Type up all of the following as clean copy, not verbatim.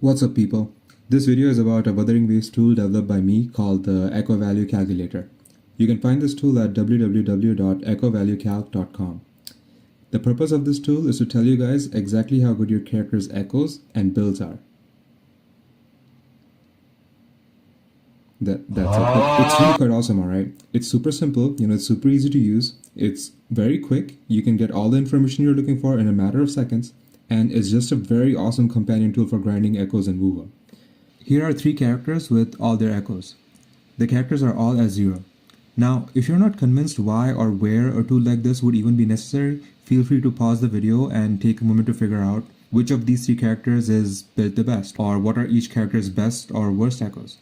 What's up, people? This video is about a wuthering-based tool developed by me called the Echo Value Calculator. You can find this tool at www.echovaluecalc.com. The purpose of this tool is to tell you guys exactly how good your character's echoes and builds are. That's it. It's really quite awesome, alright? It's super simple, it's super easy to use, it's very quick, you can get all the information you're looking for in a matter of seconds, and it's just a very awesome companion tool for grinding echoes and Wuva. Here are 3 characters with all their echoes. The characters are all at 0. Now, if you're not convinced why or where a tool like this would even be necessary, feel free to pause the video and take a moment to figure out which of these 3 characters is built the best, or what are each character's best or worst echoes.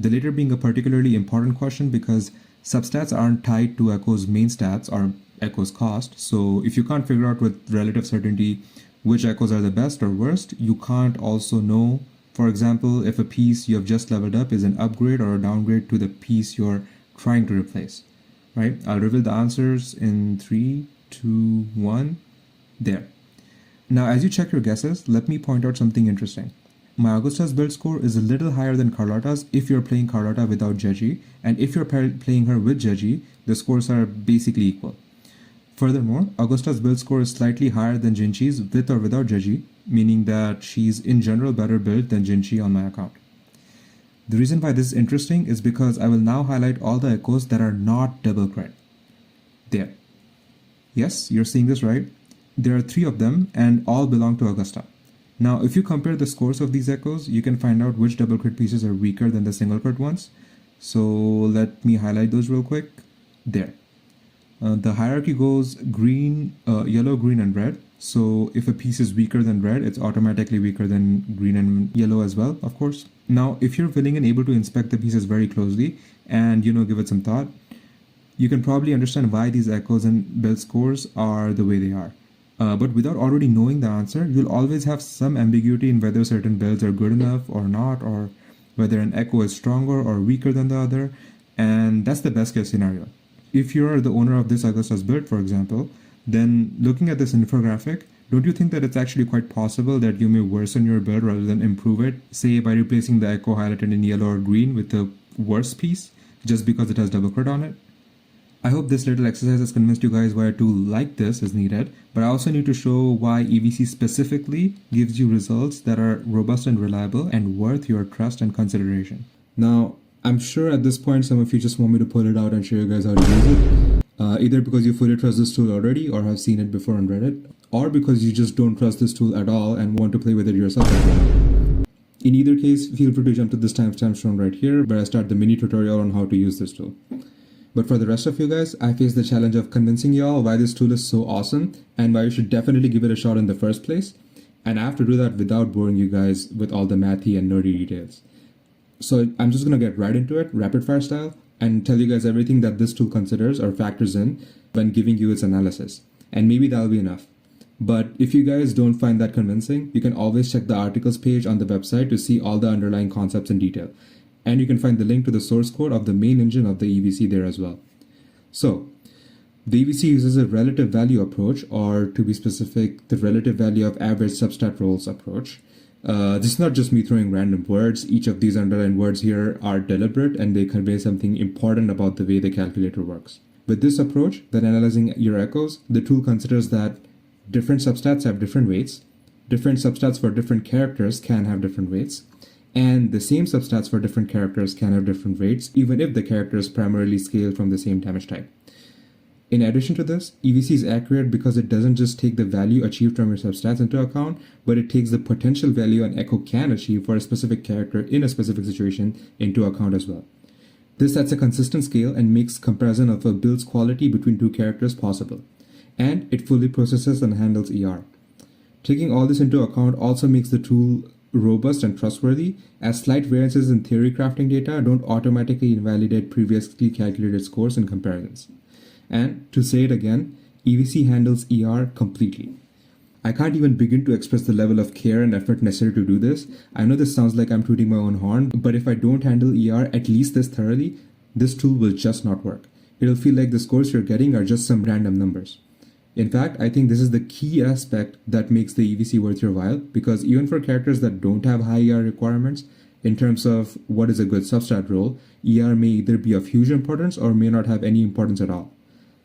The later being a particularly important question because substats aren't tied to echo's main stats or echo's cost, so if you can't figure out with relative certainty which echoes are the best or worst, you can't also know, for example, if a piece you have just leveled up is an upgrade or a downgrade to the piece you're trying to replace, right? I'll reveal the answers in 3, 2, 1, there. Now, as you check your guesses, let me point out something interesting. My Augusta's build score is a little higher than Carlotta's if you're playing Carlotta without Jeji, and if you're playing her with Jeji, the scores are basically equal. Furthermore, Augusta's build score is slightly higher than Jinchi's with or without Jeji, meaning that she's in general better built than Jinchi on my account. The reason why this is interesting is because I will now highlight all the echoes that are not double crit. There. Yes, you're seeing this right. There are 3 of them and all belong to Augusta. Now, if you compare the scores of these echoes, you can find out which double crit pieces are weaker than the single crit ones. So let me highlight those real quick. There. The hierarchy goes green, yellow, green, and red. So if a piece is weaker than red, it's automatically weaker than green and yellow as well, of course. Now, if you're willing and able to inspect the pieces very closely and, give it some thought, you can probably understand why these echoes and build scores are the way they are. But without already knowing the answer, you'll always have some ambiguity in whether certain builds are good enough or not, or whether an echo is stronger or weaker than the other, and that's the best case scenario. If you're the owner of this Augusta's build, for example, then looking at this infographic, don't you think that it's actually quite possible that you may worsen your build rather than improve it, say by replacing the echo highlighted in yellow or green with the worst piece, just because it has double crit on it? I hope this little exercise has convinced you guys why a tool like this is needed, but I also need to show why EVC specifically gives you results that are robust and reliable and worth your trust and consideration. Now, I'm sure at this point some of you just want me to pull it out and show you guys how to use it, either because you fully trust this tool already or have seen it before on Reddit, or because you just don't trust this tool at all and want to play with it yourself as well. In either case, feel free to jump to this timestamp shown right here where I start the mini tutorial on how to use this tool. But for the rest of you guys, I face the challenge of convincing y'all why this tool is so awesome and why you should definitely give it a shot in the first place. And I have to do that without boring you guys with all the mathy and nerdy details. So I'm just going to get right into it, rapid fire style, and tell you guys everything that this tool considers or factors in when giving you its analysis. And maybe that'll be enough. But if you guys don't find that convincing, you can always check the articles page on the website to see all the underlying concepts in detail. And you can find the link to the source code of the main engine of the EVC there as well. So, the EVC uses a relative value approach, or to be specific, the relative value of average substat rolls approach. This is not just me throwing random words. Each of these underlined words here are deliberate and they convey something important about the way the calculator works. With this approach, when analyzing your echoes, the tool considers that different substats have different weights, different substats for different characters can have different weights, and the same substats for different characters can have different weights, even if the character is primarily scaled from the same damage type. In addition to this, EVC is accurate because it doesn't just take the value achieved from your substats into account, but it takes the potential value an echo can achieve for a specific character in a specific situation into account as well. This sets a consistent scale and makes comparison of a build's quality between 2 characters possible. And it fully processes and handles ER. Taking all this into account also makes the tool robust and trustworthy, as slight variances in theory crafting data don't automatically invalidate previously calculated scores and comparisons. And to say it again, EVC handles ER completely. I can't even begin to express the level of care and effort necessary to do this. I know this sounds like I'm tooting my own horn, but if I don't handle ER at least this thoroughly, this tool will just not work. It'll feel like the scores you're getting are just some random numbers. In fact, I think this is the key aspect that makes the EVC worth your while, because even for characters that don't have high ER requirements, in terms of what is a good substat role, ER may either be of huge importance or may not have any importance at all.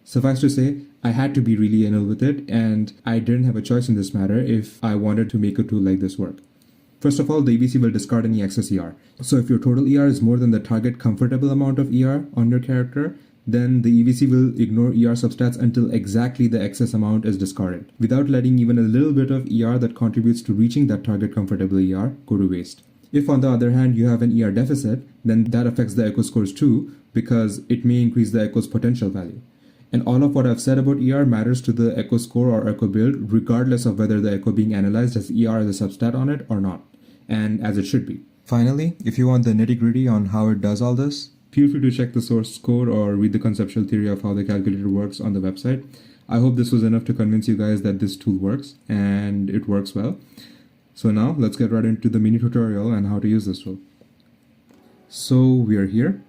Suffice to say, I had to be really anal with it, and I didn't have a choice in this matter if I wanted to make a tool like this work. First of all, the EVC will discard any excess ER. So if your total ER is more than the target comfortable amount of ER on your character, then the EVC will ignore ER substats until exactly the excess amount is discarded, without letting even a little bit of ER that contributes to reaching that target comfortable ER go to waste. If on the other hand you have an ER deficit, then that affects the echo scores too, because it may increase the echo's potential value. And all of what I've said about ER matters to the echo score or echo build, regardless of whether the echo being analyzed has ER as a substat on it or not, and as it should be. Finally, if you want the nitty-gritty on how it does all this, feel free to check the source code or read the conceptual theory of how the calculator works on the website. I hope this was enough to convince you guys that this tool works, and it works well. So now let's get right into the mini tutorial and how to use this tool. So we are here.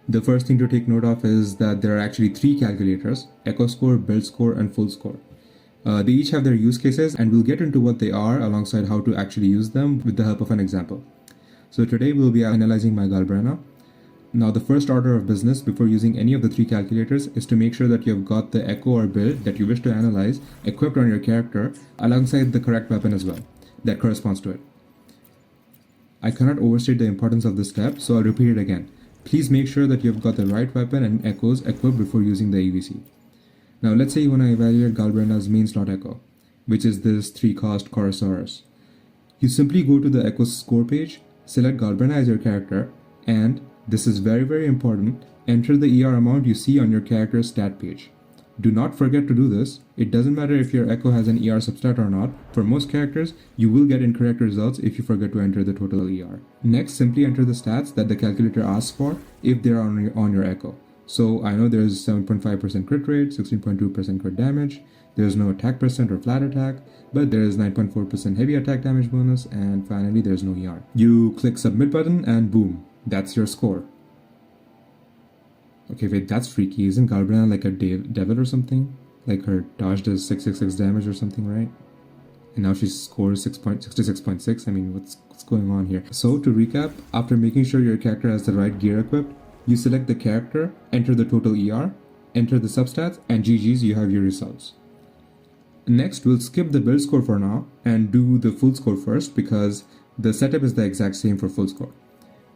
The first thing to take note of is that there are actually 3 calculators: echo score, build score, and full score. They each have their use cases, and we'll get into what they are alongside how to actually use them with the help of an example. So today we'll be analyzing my Galbrana. Now, the first order of business before using any of the 3 calculators is to make sure that you've got the echo or build that you wish to analyze equipped on your character alongside the correct weapon as well that corresponds to it. I cannot overstate the importance of this step, so I'll repeat it again. Please make sure that you've got the right weapon and echoes equipped before using the EVC. Now, let's say you want to evaluate Galbrana's main slot echo, which is this 3-cost Chorosaurus. You simply go to the echo score page, select Galbrana as your character, and this is very, very important, enter the ER amount you see on your character's stat page. Do not forget to do this. It doesn't matter if your echo has an ER substat or not. For most characters, you will get incorrect results if you forget to enter the total ER. Next, simply enter the stats that the calculator asks for if they are on your echo. So I know there's 7.5% crit rate, 16.2% crit damage, there's no attack percent or flat attack, but there is 9.4% heavy attack damage bonus, and finally there's no ER. You click submit button and boom, that's your score. Okay, wait, that's freaky. Isn't Galbrana like a devil or something? Like her dodge does 666 damage or something, right? And now she scores 66.6. I mean, what's going on here? So to recap, after making sure your character has the right gear equipped, you select the character, enter the total ER, enter the substats, and GG's, you have your results. Next, we'll skip the build score for now and do the full score first, because the setup is the exact same for full score.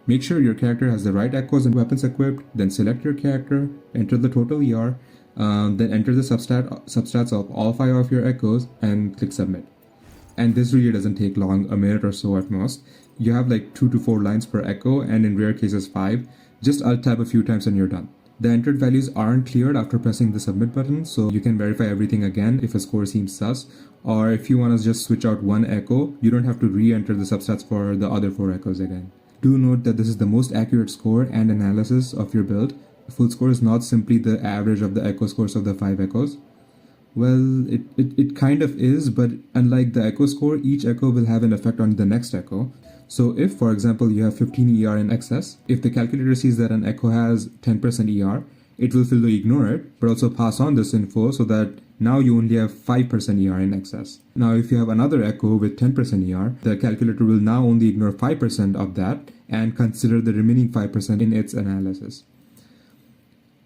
Make sure your character has the right echoes and weapons equipped, then select your character, enter the total ER, then enter the substats of all 5 of your echoes and click submit. And this really doesn't take long, a minute or so at most. You have like 2 to 4 lines per echo, and in rare cases 5. Just alt tab a few times and you're done. The entered values aren't cleared after pressing the submit button, so you can verify everything again if a score seems sus, or if you want to just switch out one echo, you don't have to re-enter the substats for the other 4 echoes again. Do note that this is the most accurate score and analysis of your build. Full score is not simply the average of the echo scores of the 5 echoes. Well, it kind of is, but unlike the echo score, each echo will have an effect on the next echo. So if, for example, you have 15 ER in excess, if the calculator sees that an echo has 10% ER, it will fully ignore it, but also pass on this info so that now you only have 5% ER in excess. Now, if you have another echo with 10% ER, the calculator will now only ignore 5% of that and consider the remaining 5% in its analysis.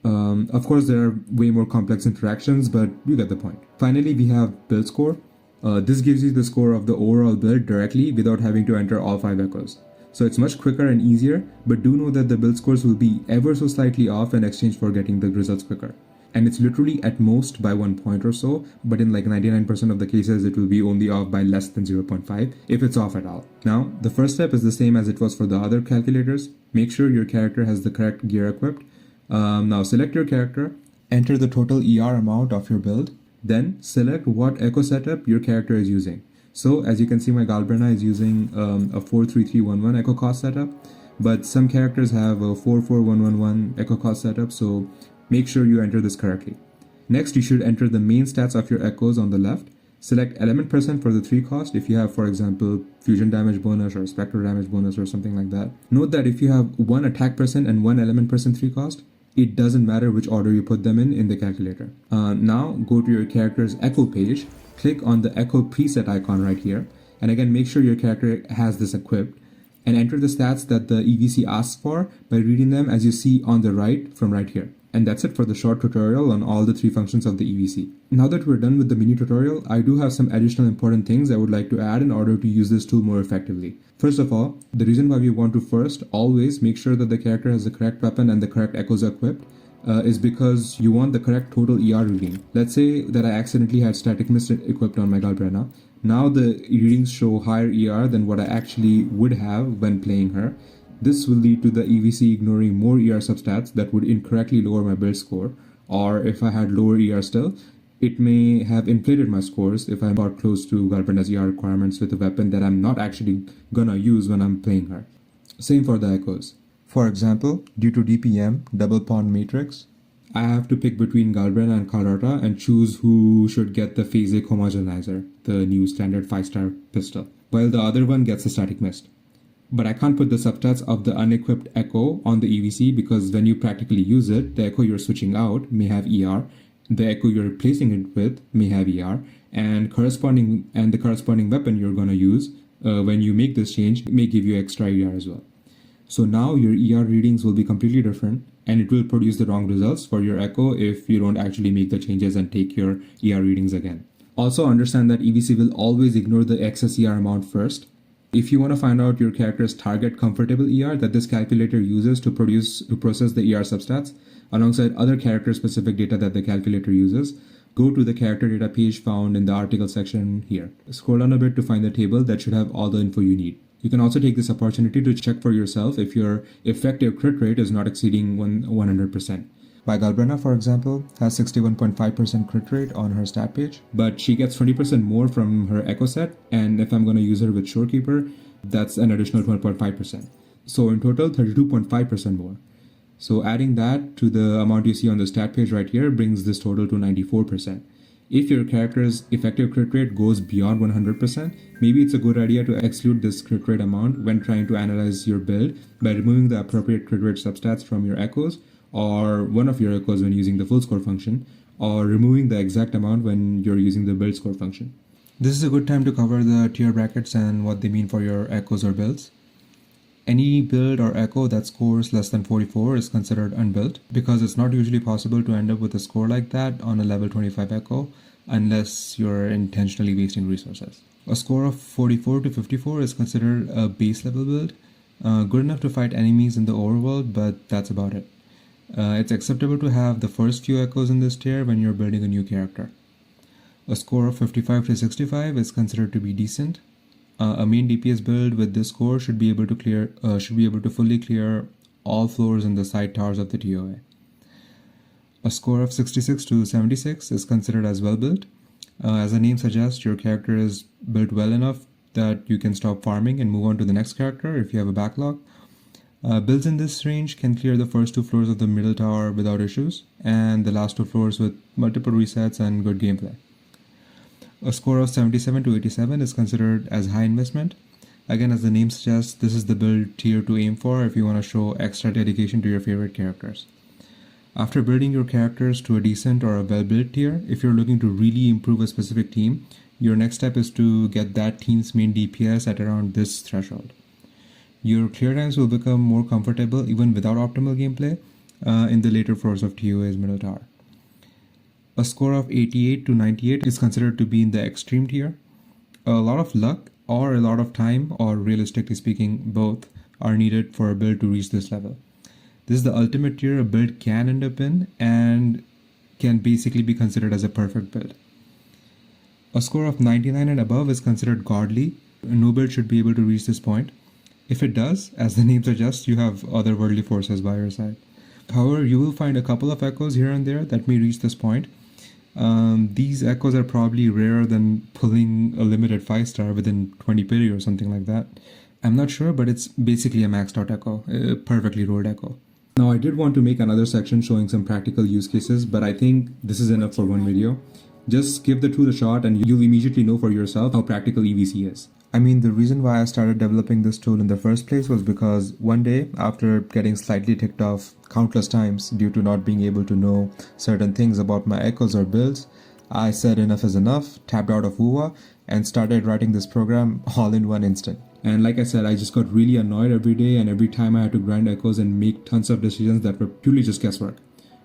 Of course, there are way more complex interactions, but you get the point. Finally, we have build score. This gives you the score of the overall build directly without having to enter all 5 echoes. So it's much quicker and easier, but do know that the build scores will be ever so slightly off in exchange for getting the results quicker. And it's literally at most by 1 point or so, but in like 99% of the cases it will be only off by less than 0.5 if it's off at all. Now, the first step is the same as it was for the other calculators. Make sure your character has the correct gear equipped. Now select your character, enter the total ER amount of your build, then select what echo setup your character is using. So as you can see, my Galbrana is using a 43311 echo cost setup, but some characters have a 44111 echo cost setup, so make sure you enter this correctly. Next, you should enter the main stats of your echoes on the left. Select element percent for the 3 cost if you have, for example, fusion damage bonus or spectral damage bonus or something like that. Note that if you have 1 attack percent and 1 element percent 3 cost, It doesn't matter which order you put them in the calculator. Now go to your character's echo page, click on the echo preset icon right here, and again make sure your character has this equipped, and enter the stats that the EVC asks for by reading them as you see on the right from right here. And that's it for the short tutorial on all the 3 functions of the EVC. Now that we're done with the mini tutorial, I do have some additional important things I would like to add in order to use this tool more effectively. First of all, the reason why we want to first always make sure that the character has the correct weapon and the correct echoes equipped is because you want the correct total ER reading. Let's say that I accidentally had static mist equipped on my Galbrena. Now the readings show higher ER than what I actually would have when playing her. This will lead to the EVC ignoring more ER substats that would incorrectly lower my build score, or if I had lower ER still, it may have inflated my scores if I got close to Galbrena's ER requirements with a weapon that I'm not actually gonna use when I'm playing her. Same for the echoes. For example, due to DPM, double pawn matrix, I have to pick between Galbrena and Carlotta and choose who should get the phasic homogenizer, the new standard 5-star pistol, while the other one gets the static mist. But I can't put the substats of the unequipped echo on the EVC because when you practically use it, the echo you're switching out may have ER, the echo you're replacing it with may have ER, and the corresponding weapon you're going to use when you make this change may give you extra ER as well. So now your ER readings will be completely different, and it will produce the wrong results for your echo if you don't actually make the changes and take your ER readings again. Also understand that EVC will always ignore the excess ER amount first. If you want to find out your character's target comfortable ER that this calculator uses to process the ER substats, alongside other character-specific data that the calculator uses, go to the character data page found in the article section here. Scroll down a bit to find the table that should have all the info you need. You can also take this opportunity to check for yourself if your effective crit rate is not exceeding 100%. My Galbrena, for example, has 61.5% crit rate on her stat page, but she gets 20% more from her echo set, and if I'm going to use her with Shorekeeper, that's an additional 12.5%. So in total, 32.5% more. So adding that to the amount you see on the stat page right here brings this total to 94%. If your character's effective crit rate goes beyond 100%, maybe it's a good idea to exclude this crit rate amount when trying to analyze your build by removing the appropriate crit rate substats from your echoes, or one of your echoes when using the full score function, or removing the exact amount when you're using the build score function. This is a good time to cover the tier brackets and what they mean for your echoes or builds. Any build or echo that scores less than 44 is considered unbuilt, because it's not usually possible to end up with a score like that on a level 25 echo unless you're intentionally wasting resources. A score of 44 to 54 is considered a base level build, good enough to fight enemies in the overworld, but that's about it. It's acceptable to have the first few echoes in this tier when you're building a new character. A score of 55 to 65 is considered to be decent. A main DPS build with this score should be able to fully clear all floors in the side towers of the TOA. A score of 66 to 76 is considered as well built. As the name suggests, your character is built well enough that you can stop farming and move on to the next character if you have a backlog. Builds in this range can clear the first 2 floors of the middle tower without issues, and the last 2 floors with multiple resets and good gameplay. A score of 77 to 87 is considered as high investment. Again, as the name suggests, this is the build tier to aim for if you want to show extra dedication to your favorite characters. After building your characters to a decent or a well-built tier, if you're looking to really improve a specific team, your next step is to get that team's main DPS at around this threshold. Your clear times will become more comfortable even without optimal gameplay in the later floors of TOA's middle tower. A score of 88 to 98 is considered to be in the extreme tier. A lot of luck or a lot of time, or realistically speaking both, are needed for a build to reach this level. This is the ultimate tier a build can end up in and can basically be considered as a perfect build. A score of 99 and above is considered godly. No build should be able to reach this point. If it does, as the name suggests, you have otherworldly forces by your side. However, you will find a couple of echoes here and there that may reach this point. These echoes are probably rarer than pulling a limited 5-star within 20 piri or something like that. I'm not sure, but it's basically a maxed out echo, a perfectly rolled echo. Now, I did want to make another section showing some practical use cases, but I think this is enough for one video. Just give the tool a shot and you'll immediately know for yourself how practical EVC is. I mean, the reason why I started developing this tool in the first place was because one day, after getting slightly ticked off countless times due to not being able to know certain things about my echoes or builds, I said enough is enough, tapped out of Woowa, and started writing this program all in one instant. And like I said, I just got really annoyed every day, and every time I had to grind echoes and make tons of decisions that were purely just guesswork.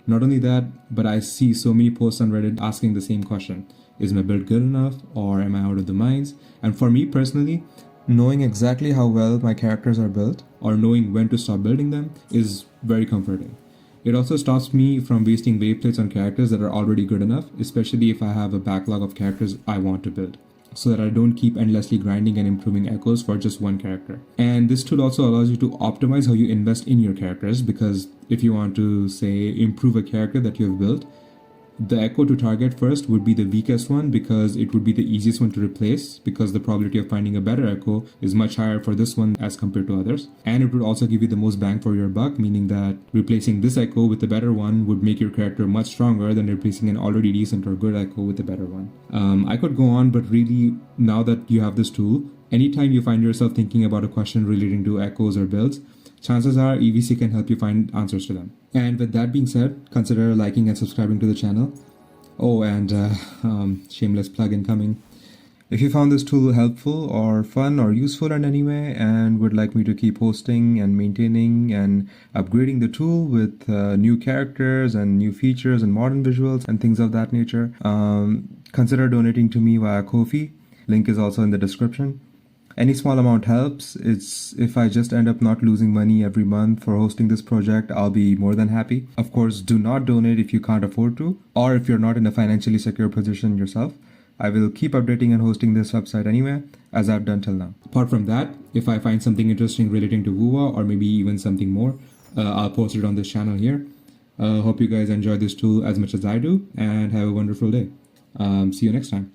Not only that, but I see so many posts on Reddit asking the same question. Is my build good enough, or am I out of the mines? And for me personally, knowing exactly how well my characters are built, or knowing when to stop building them, is very comforting. It also stops me from wasting wave plates on characters that are already good enough, especially if I have a backlog of characters I want to build, so that I don't keep endlessly grinding and improving echoes for just one character. And this tool also allows you to optimize how you invest in your characters, because if you want to, say, improve a character that you have built, the echo to target first would be the weakest one, because it would be the easiest one to replace, because the probability of finding a better echo is much higher for this one as compared to others. And it would also give you the most bang for your buck, meaning that replacing this echo with a better one would make your character much stronger than replacing an already decent or good echo with a better one. I could go on, but really, now that you have this tool, anytime you find yourself thinking about a question relating to echoes or builds, chances are EVC can help you find answers to them. And with that being said, consider liking and subscribing to the channel. Oh, and shameless plug incoming. If you found this tool helpful or fun or useful in any way and would like me to keep hosting and maintaining and upgrading the tool with new characters and new features and modern visuals and things of that nature, consider donating to me via Ko-fi. Link is also in the description. Any small amount helps. If I just end up not losing money every month for hosting this project, I'll be more than happy. Of course, do not donate if you can't afford to, or if you're not in a financially secure position yourself. I will keep updating and hosting this website anyway, as I've done till now. Apart from that, if I find something interesting relating to Woowa, or maybe even something more, I'll post it on this channel here. Hope you guys enjoy this tool as much as I do, and have a wonderful day. See you next time.